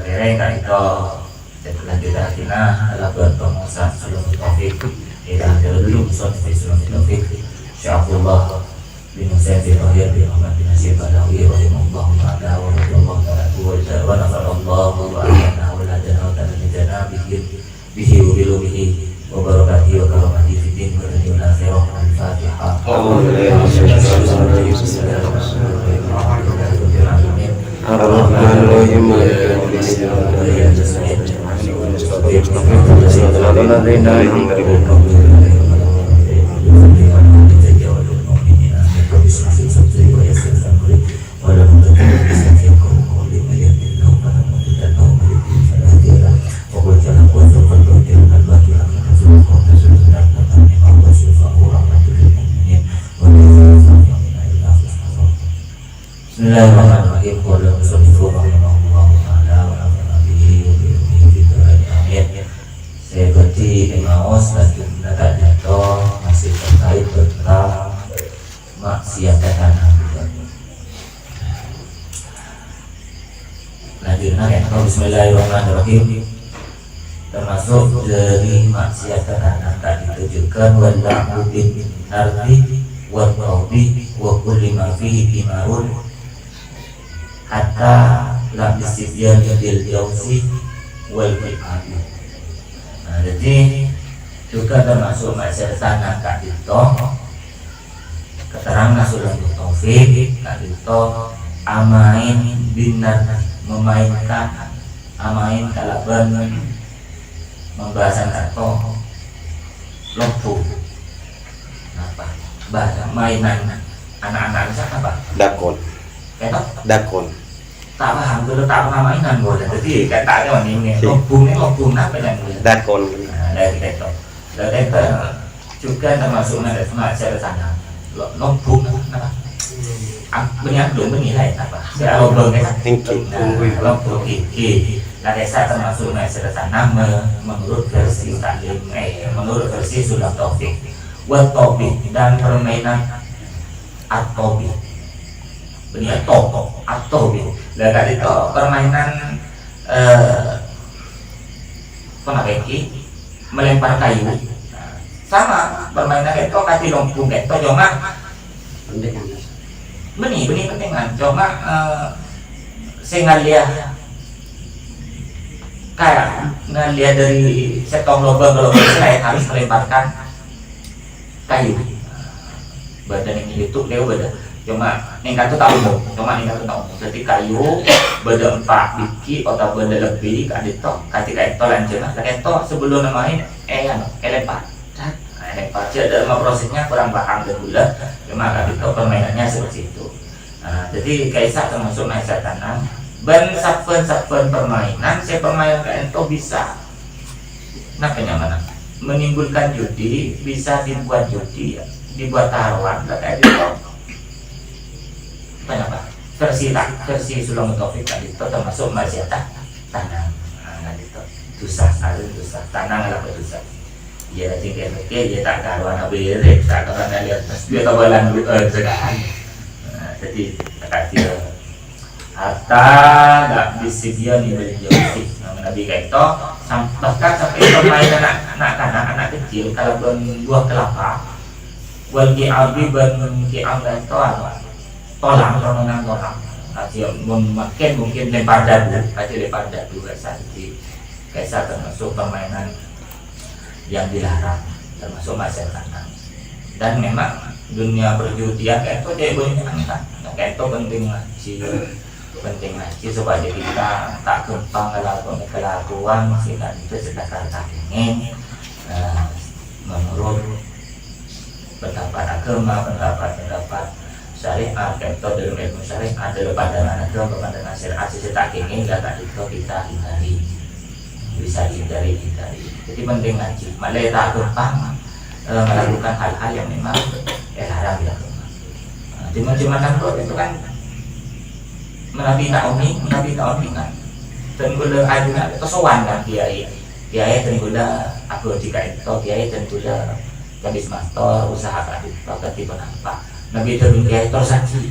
Kira nggak itu lanjutan kita adalah berpengusaha sebelum taufik kita dulu musuh sebelum taufik insyaallah binusain fi akhir bi rahmat nasib balawi wa Allah ta'ala wa Allah ta'ala wa nasallallahu wa alayna wa la jana bihi wa bihi wa barakatihi wa karamatihi fi din wa dunya akhirah al-fatihah. Ar-Rahmanir-Rahim. Bismillahirrahmanirrahim. Qala musannifun rahimahullahu ta'ala wa nafa'ana bihi wa bi ilmihi fid dharain amin. Seperti Emmaus lanjutnya tadi itu masih terkait tentang maksiat tanah. Lanjutnya ya, Bismillahirrahmanirrahim. Termasuk dari maksiat tanah tadi ditujukan wallahu bin ardi wa tawbi wa kulli ma fihi bimarun hatta lam istidyan bil jauzi wal fiqadi. Nah, jadi juga termasuk maksiat tanah kak itu keterangan sudah taufik kak itu amain binar memainkan amain kalaban membahasan atau lopu apa bahasa mainan anak-anak misalnya apa Dakon. kayak Dakon. tak paham dulu tak paham mainan boleh jadi kayak tak ada ini lobung apa yang boleh Dakon. dari itu juga termasuk ada masyarakat sana lobung apa banyak dong menilai apa ya lobung kan lobung gigi nah desa termasuk masyarakat sana menurut versi taklim menurut versi sudah taufik buat topik dan permainan atau benih atau dan tadi itu permainan penakiki melempar kayu sama permainan itu kasih lompung itu cuma benih pentingan cuma saya ngeliat kayak ngeliat dari setong lubang kalau saya harus melemparkan kayu badan ini YouTube dia badan cuma ningkat tuh tahu cuma ningkat tuh tahu jadi kayu beda 4 biji atau beda lebih kak itu ketika itu lanjut kayak itu sebelum main lempar lempar ada prosesnya kurang paham dulu cuma kak itu permainannya seperti itu. Nah, jadi kaisa termasuk masyarakat tanam ban saben permainan saya permainan kayak itu bisa nah kenyamanan menimbulkan judi bisa dibuat judi dibuat taruhan kayak gitu apa versi Sulaiman Taufik tadi itu termasuk maksiat tanah nah gitu dosa tanah ala dosa ya tinggal ya tak taruhan abire tak taruhan lihat dia tabalan sekarang jadi kata harta tak disediakan di beli Nabi kayak itu bahkan sampai permainan anak kecil kalau buah kelapa buat kiabi ban kiab itu apa tolang kasih mungkin lempar dadu kayak termasuk permainan yang dilarang termasuk masyarakat dan memang dunia perjudian kayak itu dia banyak kan kayak itu penting sih penting ngaji supaya kita tak gampang kelakuan sehingga itu sedekah ingin menurut pendapat agama, pendapat syariat, atau dalam ilmu syariat, dalam pandangan agama, pandangan syariat, tak ingin kata itu kita hindari, bisa hindari. Jadi penting ngaji, malah tak gampang melakukan hal-hal yang memang haram dilakukan. Cuma itu kan menabi tak kan tenggula aduna kesowan kan kiai tenggula aku jika itu kiai tenggula habis master usaha kadi penampak nabi itu kiai tersaki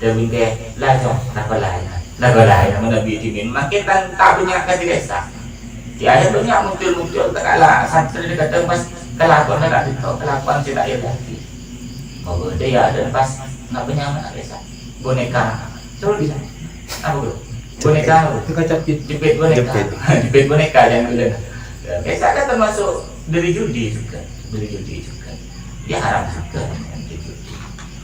dan kiai lajong lain nabi dimin makin tak punya kadi desa kiai banyak muncul terkala santri kata pas kelakuan nak itu kelakuan tidak ada lagi mau dia dan pas nak punya mana desa boneka coba bisa apa bro boneka itu kaca jepit boneka yang udah biasa kan termasuk dari judi juga dia haram juga judi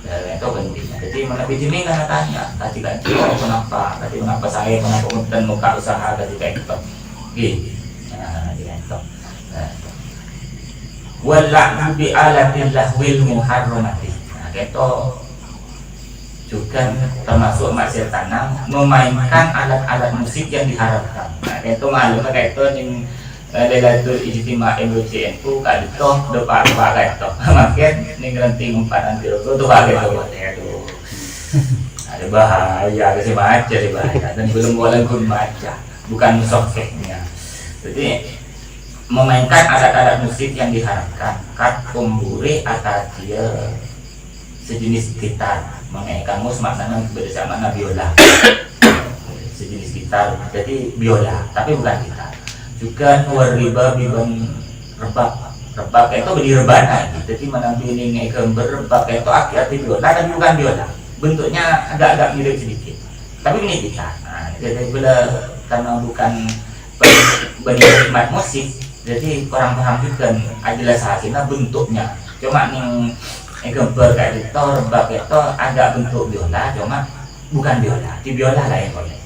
itu penting jadi mana bijini kan tanya tadi kan kenapa saya kemudian muka usaha tadi kayak gitu gitu wala bi alatillah wil muharramati gitu juga termasuk maksiat tanam memainkan alat-alat musik yang diharamkan. Nah, itu maklum kayak itu yang Lailatul Ijtima MUCNU kali itu depan kayak itu. Makin ning renting umpanan itu pakai itu. Ada bahaya, ada baca di bahaya dan belum boleh pun baca, bukan sokeknya. Jadi memainkan alat-alat musik yang diharamkan, kat kumburi atau dia sejenis gitar. Mengenai kamus maknanya berbeda makna biola sejenis gitar jadi biola tapi bukan gitar juga riba biban rebak itu beri rebana jadi mana ini gambar rebak itu arti biola tapi bukan biola bentuknya agak mirip sedikit tapi ini gitar jadi bila karena bukan bernikmat musik jadi kurang paham juga adalah saatnya bentuknya cuma nih gambar kayak itu, rebak itu agak bentuk biola, cuma bukan biola, di biola lain boleh.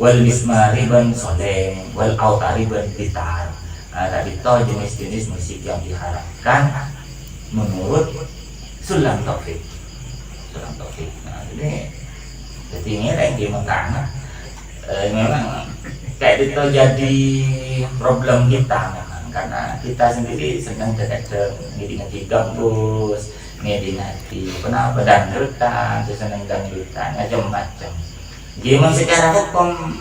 Wal mismari ban soleng, wal autari ban gitar. Tadi itu jenis-jenis musik yang diharapkan menurut Sulam Taufik. Nah, jadi ini yang dimengkang. Memang kayak itu jadi problem kita memang karena kita sendiri senang ngaji gambus. Ngedinati, kenapa dangdutan, senang dangdutan, macam-macam. Gimana secara hukum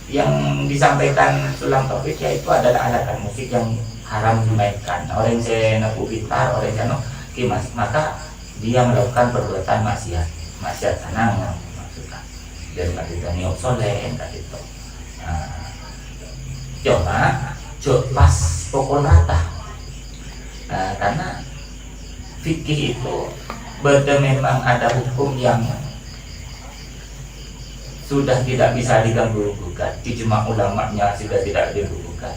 yang disampaikan Sulam Taufik yaitu adalah alat musik yang haram dimainkan. Orang yang naku gitar, orang yang kimas, maka dia melakukan perbuatan maksiat tanam maksudnya. Dan kata niok soleh, kata itu. Coba pas pokok rata, karena fikih itu memang ada hukum yang sudah tidak bisa diganggu gugat, ijma ulamanya sudah tidak diganggu-gugat.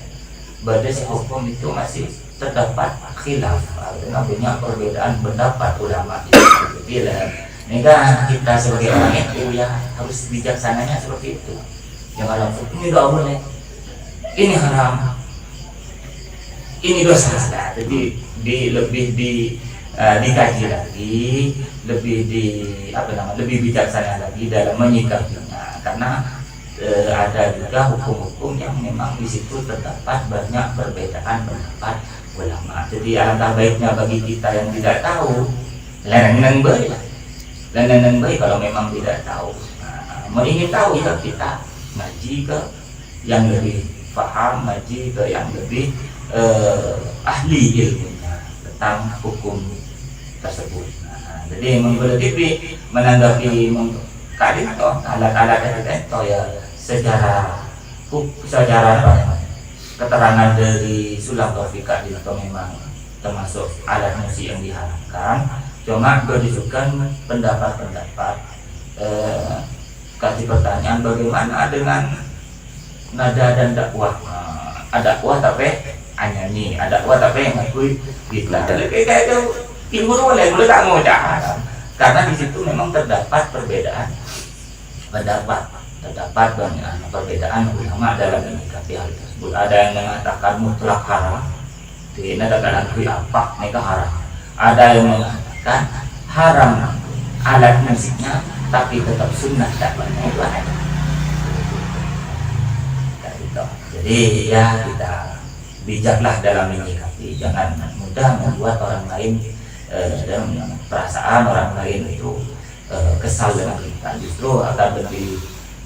Berarti hukum itu masih terdapat khilaf, artinya perbedaan pendapat ulama itu. Bila kita sebagai orang itu ya harus bijaksananya seperti itu. Jangan langsung ini tidak boleh, ini haram, ini dosa. Jadi lebih dikaji lagi, lebih bijaksana lagi dalam menyikapinya karena ada juga hukum-hukum yang memang di situ terdapat banyak perbedaan pendapat ulama. Jadi alangkah baiknya bagi kita yang tidak tahu lenang baik kalau memang tidak tahu. Mau ingin tahu ya kita ngaji ke yang lebih paham, ngaji ke yang lebih ahli ilmunya tentang hukum tersebut. Jadi menghadapi menanggapi kali atau alat-alat itu ya secara keterangan dari Sulam Taufik itu memang termasuk alat musik yang diharapkan. Cuma berdasarkan pendapat-pendapat kasih pertanyaan bagaimana dengan nada dan dakwah. Ada dakwah tapi nyanyi, ada dakwah tapi ngakui gitar. Kayak itu ilmu boleh tak mau karena di situ memang terdapat perbedaan terdapat banyak perbedaan ulama dalam menyikapi hal tersebut. Ada yang mengatakan mutlak haram, ini terkadang apa mereka haram. Ada yang mengatakan haram alat musiknya, tapi tetap sunnah tak banyak itu ada. Jadi ya kita bijaklah dalam menyikapi, jangan mudah membuat orang lain dan perasaan orang lain itu kesal dengan kita. Justru akan lebih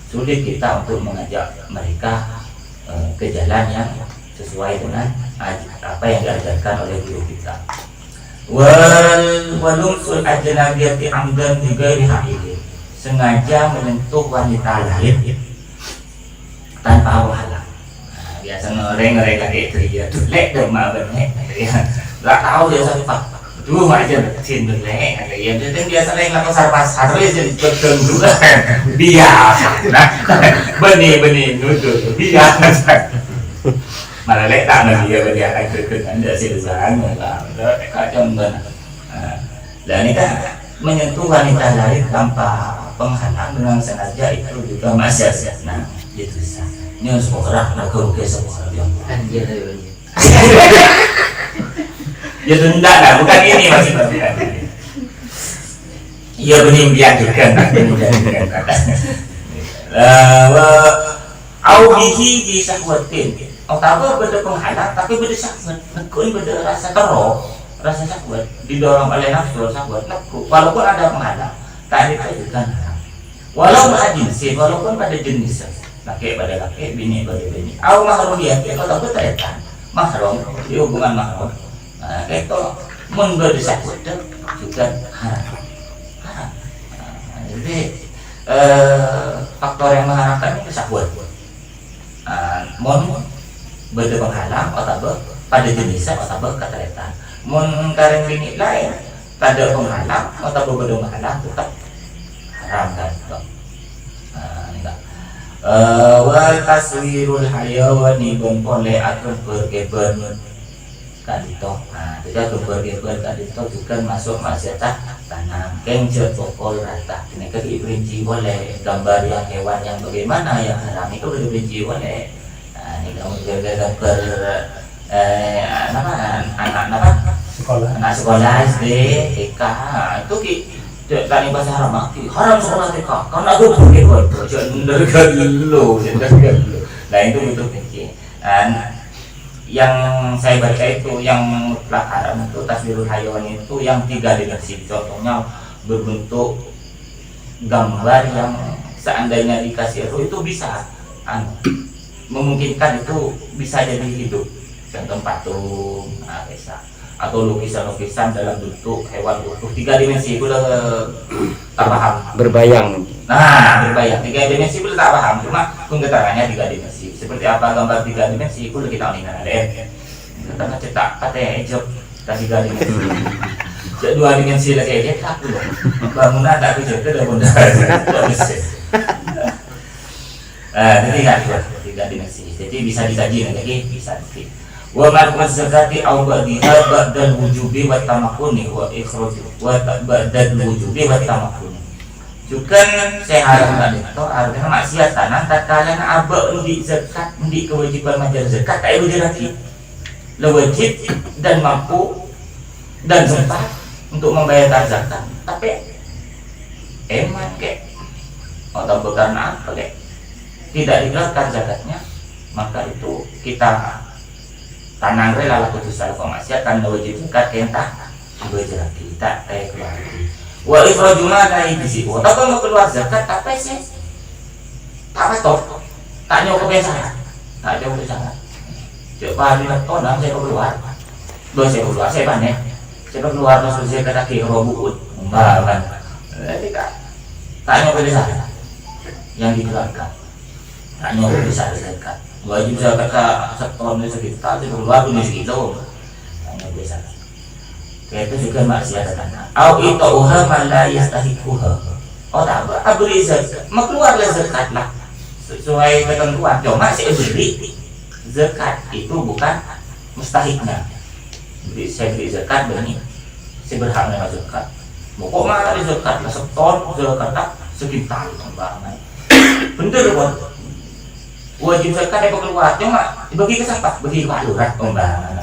sulit kita untuk mengajak mereka ke jalan yang sesuai dengan apa yang diajarkan oleh guru kita. Walumsul ajnabiyati amdan bighairi haqqin, sengaja menyentuh wanita lain tanpa halang. Biasa ngoreng kayak itu ya, tuh lek demam benek, nggak tahu dia siapa. Dulu aja sin belek, ya jadi biasa lain lah pasar jadi betul juga biasa. Nah, benih nuduh biasa. Malah lek tak nanti ya dia akan kerja anda silahkan, kacau benar. Dan ini kan menyentuh wanita lain tanpa penghalang dengan sengaja itu juga masih nah itu sah. Ini semua gerak nak kerja semua orang dia. Ya tidak lah, bukan ini masih berbicara. Iya bening diajukan, Aubihi di syahwatin. Atau beda penghalang, tapi beda syahwat. Nekun beda rasa teruk, rasa syahwat didorong oleh nafsu syahwat. Nekun, walaupun ada penghalang, tak dikajukan haram. Walau berjinsin, walaupun pada jenis, laki pada laki, bini pada bini. Au mahrumiyah, kalau berkaitan mahrum, di hubungan mahrum. Itu memberi syahwat juga haram. Jadi faktor yang mengharamkan itu syahwat. Mon beda penghalang atau pada jenisnya atau keterkaitan. Mon kareng limit lain pada penghalang atau beda penghalang tetap haram kan. Wa taswirul hayawani bon oleh akan berkeban kadito. Nah, kita keber-keber kadito juga masuk masyarakat tanam kencet pokol rata. Ini diperinci boleh gambar yang hewan yang bagaimana yang haram itu diperinci boleh. Nah, ini kamu gambar anak sekolah SD, TK itu tadi bahasa haram sekolah TK karena aku pergi jangan dulu. Nah itu betul penting. Yang saya baca itu yang mutlak haram itu taswirul hayawan itu yang 3 dimensi. Contohnya berbentuk gambar yang seandainya dikasih ruh itu bisa memungkinkan itu bisa jadi hidup. Contoh patung, bisa. Atau lukisan-lukisan dalam bentuk hewan utuh 3 dimensi itu tak paham. Berbayang. Nah, berbayang 3 dimensi itu tak paham. Cuma keterangannya 3 dimensi. Seperti apa gambar 3 dimensi itu kita mengingat ada. Karena cetak katanya ejok 3 dimensi. 2 dimensi lagi aja tak loh. Bangunan tak bisa itu dah bunda. Jadi kan 3 dimensi. Jadi bisa dikaji lagi bisa di. Wa marqas zakati aw ba'dha ba'dal wujubi wa tamakkuni wa ikhraj wa ba'dal wujubi wa tamakkuni. Juga saya haramkan itu artinya maksiat tanah tatkala abak di zakat di kewajiban majar zakat tak boleh lagi. Wajib dan mampu dan sempat untuk membayarkan zakat. Tapi emang kek atau karena apa kek tidak dikeluarkan zakatnya, maka itu kita tanang rela putus salah maksiat kan wajib zakat kentah wajib lagi tak keluar lagi. Wa ikhrajuna dari bisi. Tapi mau keluar zakat apa sih? Tak betul. Tak nyoba kebiasaan. Tak nyoba kebiasaan. Coba lihat tonang saya keluar. Saya keluar saya panen. Saya keluar terus saya kaki robut. Umbaran. Jadi tak nyoba kebiasaan. Yang dikeluarkan. Tak nyoba kebiasaan zakat. Wajib zakat seton sekitar saya keluar punya segitu. Tak nyoba kebiasaan. Itu juga maksiat tanah. Au itu uha mala yastahiquha. Oh tak apa, beri zakat. Keluarlah zakat lah sesuai ketentuan. Cuma saya beri zakat itu bukan mustahiknya. Saya beri zakat begini. Saya berhak menerima zakat. Pokok mana zakat lah seton zakat tak sekitar tambahan. bener pun wajib zakat yang keluar cuma bagi ke siapa bagi ke lurah umpama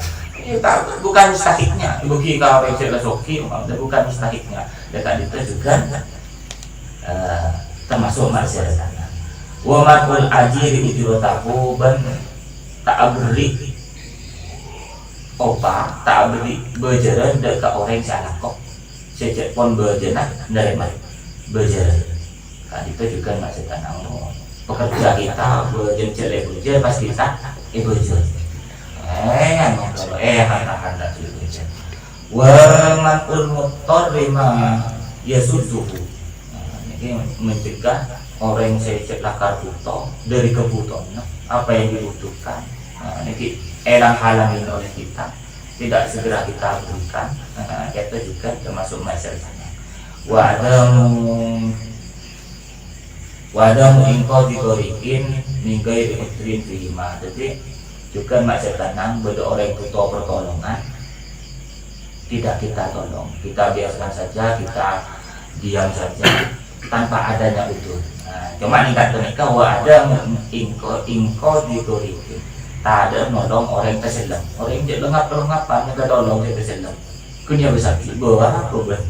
bukan mustahiknya bagi ke orang yang soki bukan mustahiknya dekat itu juga termasuk maksiat sana wa matul ajiri ujuratahu ban tak beri opa tak beri berjalan dekat orang salah kok sejak pun berjalan dari mana berjalan kan itu juga maksiat sana pekerja kita berjalan berjalan pas kita berjalan kata berjalan wa matul motor lima yasuduhu ini mencegah orang yang sejak lakar buto dari kebutuhannya apa yang dibutuhkan ini elang halangin oleh kita tidak segera kita berikan itu juga termasuk masyarakat wadamu ingkau digorikin minggai diutrin terima jadi juga masyarakat beda orang yang butuh pertolongan tidak kita tolong kita biarkan saja kita diam saja tanpa adanya itu. Cuma tingkat menikah ada ingko digorikin tak ada nolong orang terselam orang yang lengap-lengapan mereka tolong dia terselam kunya bersakit bawa problem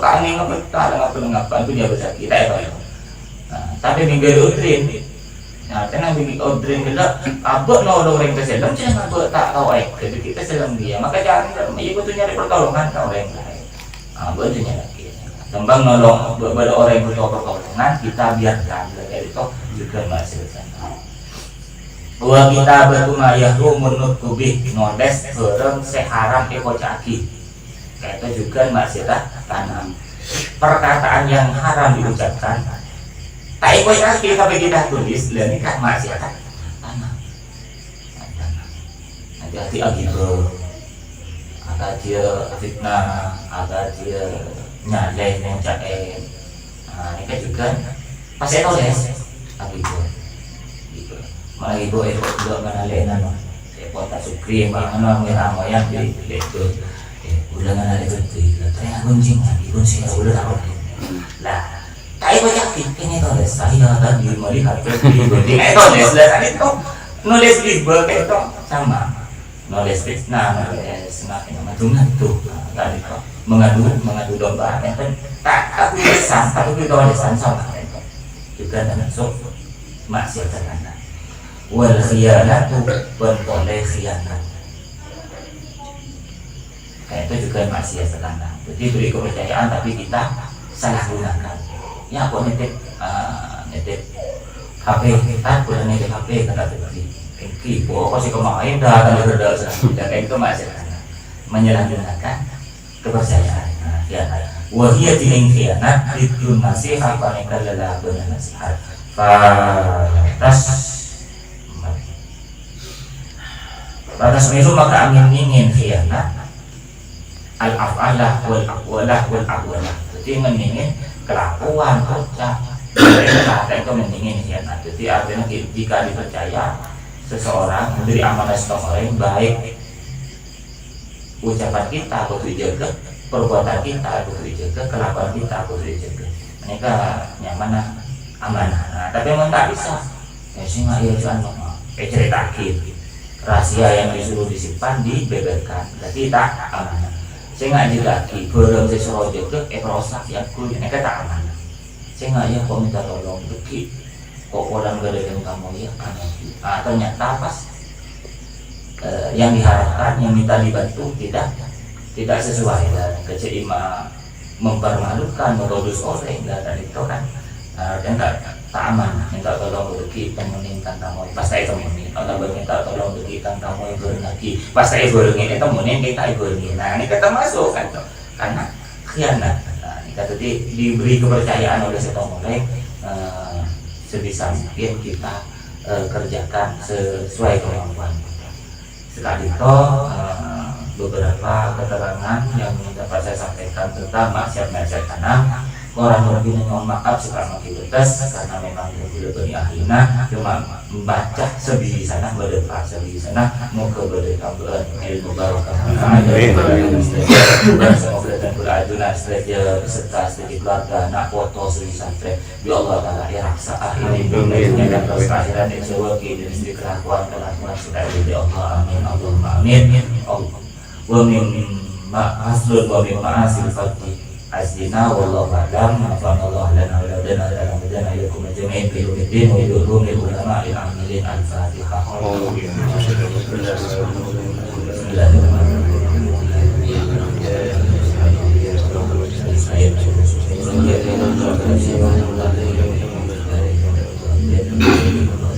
tak ingin tak lengap-lengapan kunya bersakit tak tolong tapi minggu utrin karena minggu utrin kita abak nolong orang terselam jangan abak tak tahu jadi kita selam dia maka jangan ia butuh nyari pertolongan ke orang lain abak itu nyari kembang nolong beberapa orang yang butuh pertolongan kita biarkan dari itu juga masih sana. Wa kita batu mayahru menurut kubih nodes bareng seharam ekocaki. Itu juga masih tanam. Perkataan yang haram diucapkan. Tak ekocaki tapi kita tulis dan ini kan masih tanam. Hati-hati agibah. Agak dia fitnah, agak dia nyaleh mencapai ini kan juga pasti tahu deh tapi itu malah ibu itu juga mengalihkan saya tak sukri mana merah moyang di itu udah mengalih itu saya gunjing lagi gunjing udah tahu lah tapi banyak ini tahu deh saya tadi melihat di gunjing itu deh tadi itu nulis di buku itu sama nulis fitnah nulis macam itu tadi kok mengadu domba itu tak aku lisan tapi kita lisan sama itu juga termasuk maksiat terkena wal khiyanatu boleh khianat kayak itu juga maksiat terkena jadi beri kepercayaan tapi kita salah gunakan ya aku nitip HP kita boleh nitip HP kata tadi ini pokoknya sih kemarin dah kalau berdoa dan kayak itu maksiat terkena menyalahgunakan kepercayaan khianat wahia tining khianat ditun nasihat mereka lelah benar nasihat batas miru maka angin ingin khianat al afalah wal aqwalah wal aqwalah jadi meningin kelakuan ucap mereka itu meningin khianat jadi artinya jika dipercaya seseorang memberi amanah seseorang baik ucapan kita harus dijaga, perbuatan kita harus dijaga, kelakuan kita harus dijaga. Mereka nyaman amanah. Nah, tapi memang tak bisa. Ya sih nggak ya cuman cerita rahasia yang disuruh disimpan dibeberkan. Berarti tak amanah. Saya nggak jadi belum sesuatu jaga, perosak yang kuy. Mereka tak amanah. Saya nggak ya kok minta tolong beki. Kok orang gede kamu ya kan? Ternyata pas yang diharapkan, yang minta dibantu tidak sesuai dan kecima mempermalukan, modus orang dan itu kan dan tak aman. Minta tolong rezeki temenin tamu pas saya temenin atau minta tolong rezeki tamu ibu lagi pas saya ibu ini temenin kita ibu ini. Nah ini kita masuk kan karena khianat. Nah, ini kata diberi kepercayaan oleh setomolek sebisa mungkin kita kerjakan sesuai kemampuan. Sekali itu beberapa keterangan yang dapat saya sampaikan tentang maksiat tanah orang lebih mohon maaf sekarang makin betas karena memang tidak bani ahlina cuma membaca sebiji sana berdekat sebiji sana mau ke berdekat ilmu barokah semoga dan berajunan serta sedikit keluarga anak foto sebiji santri ya Allah ta'ala ya raksa akhiri dan terus akhiran yang sewaki dan istri kelakuan dan akuran sudah ya Allah amin Allahumma amin Allah wa min ma'aslun wa min ma'asil fatih Azdina wallahu a'lam nafa'allahu lana wa lana ala madana yakum jami'in bi yawmiddin wa yudhum lil ulama al amilin al-fatihah Bismillahirrahmanirrahim